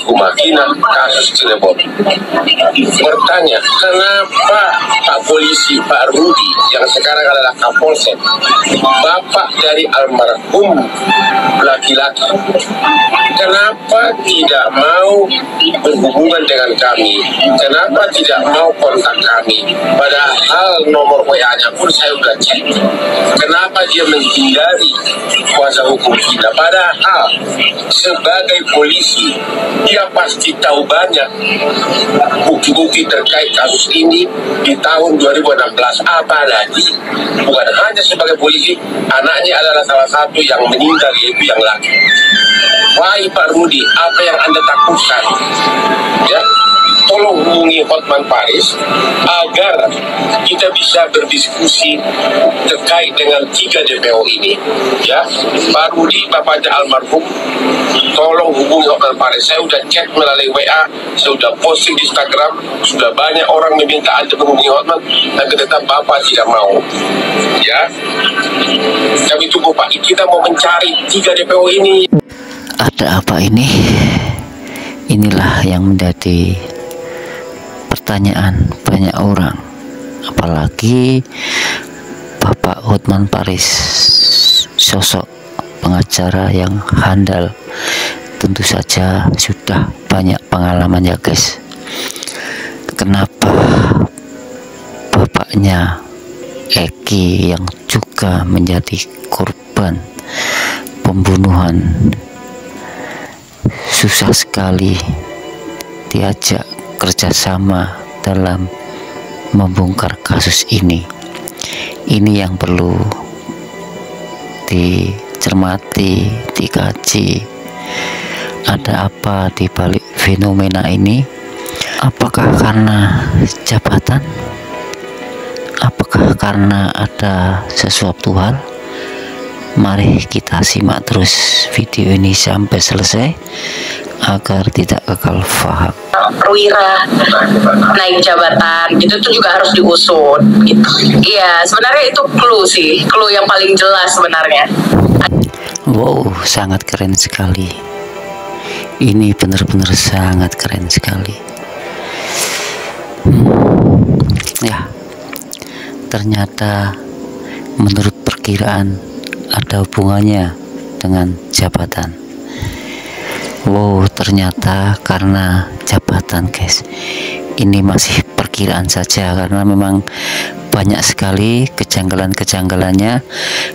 hukuman kasus Cirebon. Bertanya, kenapa Pak Polisi, Pak Rudi, yang sekarang adalah Kapolsek, bapak dari almarhum laki-laki, kenapa tidak mau berhubungan dengan kami? Kenapa tidak mau kontak kami? Padahal nomor WA-nya pun saya sudah cek. Kenapa dia menghindari kuasa hukum kita? Padahal sebagai polisi, dia pasti tahu banyak bukti-bukti terkait kasus ini di tahun 2016. Apalagi bukan hanya sebagai polisi, anaknya adalah salah satu yang meninggal, yaitu yang laki. Wahai Pak Rudi, apa yang Anda takutkan? Ya, tolong hubungi Hotman Paris agar kita bisa berdiskusi terkait dengan 3 DPO ini. Ya, Pak Rudi, bapaknya almarhum, tolong hubungi Hotman Paris. Saya sudah cek melalui WA, saya sudah posting di Instagram, sudah banyak orang meminta Anda menghubungi Hotman, tapi tetap Bapak tidak mau. Ya, kami tunggu Pak. Kita mau mencari 3 DPO ini. Ada apa ini? Inilah yang menjadi pertanyaan banyak orang, apalagi Bapak Hotman Paris, sosok pengacara yang handal, tentu saja sudah banyak pengalaman ya guys. Kenapa bapaknya Eki yang juga menjadi korban pembunuhan susah sekali diajak kerjasama dalam membongkar kasus ini? Ini yang perlu dicermati, dikaji. Ada apa di balik fenomena ini? Apakah karena jabatan? Apakah karena ada sesuatu hal? Mari kita simak terus video ini sampai selesai agar tidak gagal paham. Perwira naik jabatan gitu tuh juga harus diusut gitu. Iya, sebenarnya itu clue sih, clue yang paling jelas sebenarnya. Wow, sangat keren sekali. Ini benar-benar sangat keren sekali. Ya, ternyata menurut perkiraan ada hubungannya dengan jabatan. Wow, ternyata karena jabatan guys. Ini masih perkiraan saja karena memang banyak sekali kejanggalan-kejanggalannya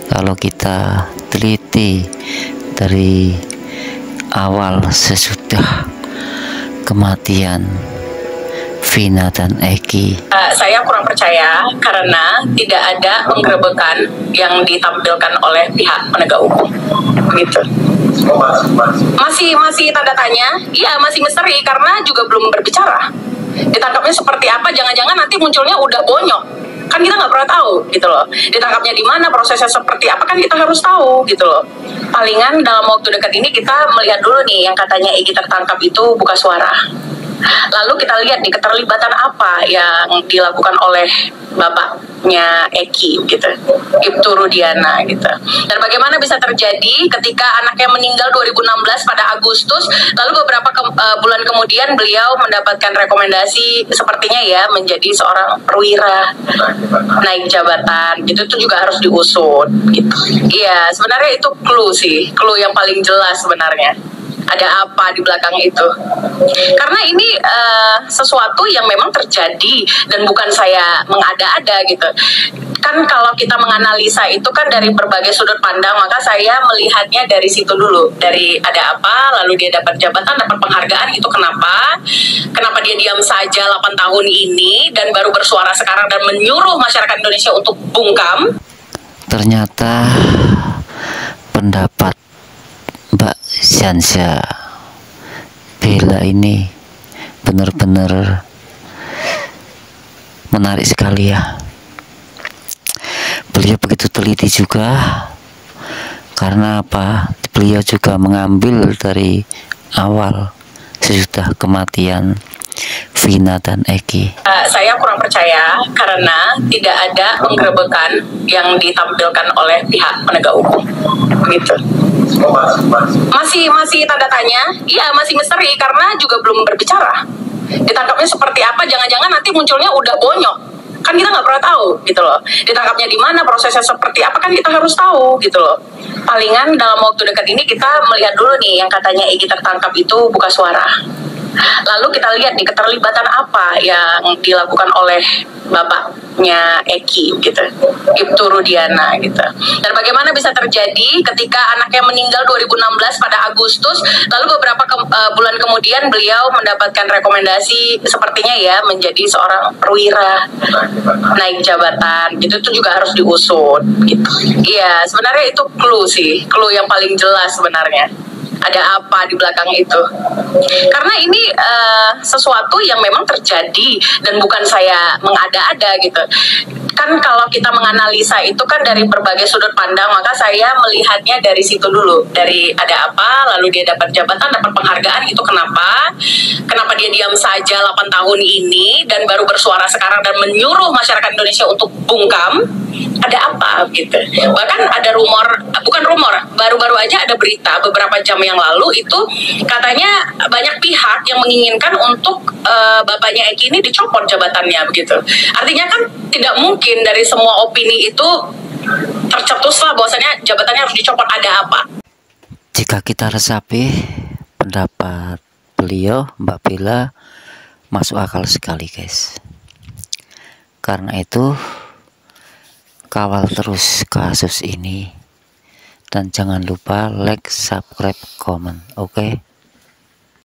kalau kita teliti dari awal sesudah kematian Vina dan Eki. Saya kurang percaya karena tidak ada penggerebekan yang ditampilkan oleh pihak penegak hukum, gitu. Masih tanda tanya, iya masih misteri karena juga belum berbicara. Ditangkapnya seperti apa? Jangan-jangan nanti munculnya udah bonyok. Kan kita nggak pernah tahu gitu loh. Ditangkapnya di mana, prosesnya seperti apa kan kita harus tahu gitu loh. Palingan dalam waktu dekat ini kita melihat dulu nih yang katanya Eki tertangkap itu buka suara. Lalu kita lihat nih keterlibatan apa yang dilakukan oleh bapaknya Eki gitu, Ibtu Rudiana gitu. Dan bagaimana bisa terjadi ketika anaknya meninggal 2016 pada Agustus, lalu beberapa bulan kemudian beliau mendapatkan rekomendasi sepertinya ya menjadi seorang perwira naik jabatan gitu tuh juga harus diusut gitu. Iya, sebenarnya itu clue sih, clue yang paling jelas sebenarnya. Ada apa di belakang itu? Karena ini sesuatu yang memang terjadi dan bukan saya mengada-ada gitu. Kan kalau kita menganalisa itu kan dari berbagai sudut pandang, maka saya melihatnya dari situ dulu. Dari ada apa, lalu dia dapat jabatan, dapat penghargaan, itu kenapa? Kenapa dia diam saja 8 tahun ini dan baru bersuara sekarang dan menyuruh masyarakat Indonesia untuk bungkam? Ternyata pendapat Mbak Syansha Bella ini benar-benar menarik sekali ya. Beliau begitu teliti juga karena apa? Beliau juga mengambil dari awal sesudah kematian Vina dan Eki. Saya kurang percaya karena tidak ada penggerebekan yang ditampilkan oleh pihak penegak hukum, gitu. Masih tanda tanya. Iya, masih misteri karena juga belum berbicara. Ditangkapnya seperti apa? Jangan-jangan nanti munculnya udah bonyok. Kan kita nggak pernah tahu gitu loh. Ditangkapnya di mana, prosesnya seperti apa, kan kita harus tahu gitu loh. Palingan dalam waktu dekat ini kita melihat dulu nih yang katanya Egy tertangkap itu buka suara. Lalu kita lihat nih keterlibatan apa yang dilakukan oleh bapaknya Eki gitu, Ibtu Rudiana gitu. Dan bagaimana bisa terjadi ketika anaknya meninggal 2016 pada Agustus, lalu beberapa bulan kemudian beliau mendapatkan rekomendasi sepertinya ya menjadi seorang perwira, naik jabatan gitu, itu juga harus diusut gitu. Iya, sebenarnya itu clue yang paling jelas sebenarnya. Ada apa di belakang itu? Karena ini sesuatu yang memang terjadi dan bukan saya mengada-ada gitu. Kan kalau kita menganalisa itu kan dari berbagai sudut pandang, maka saya melihatnya dari situ dulu. Dari ada apa, lalu dia dapat jabatan, dapat penghargaan, itu kenapa? Kenapa dia diam saja 8 tahun ini dan baru bersuara sekarang dan menyuruh masyarakat Indonesia untuk bungkam? Ada apa gitu? Bahkan ada bukan rumor, baru-baru aja ada berita beberapa jam yang lalu itu katanya banyak pihak yang menginginkan untuk bapaknya Eki ini dicopot jabatannya begitu. Artinya kan tidak mungkin dari semua opini itu tercetuslah bahwasanya jabatannya harus dicopot. Ada apa? Jika kita resapi pendapat beliau, Mbak Bella, masuk akal sekali guys. Karena itu kawal terus kasus ini dan jangan lupa like, subscribe, komen, oke?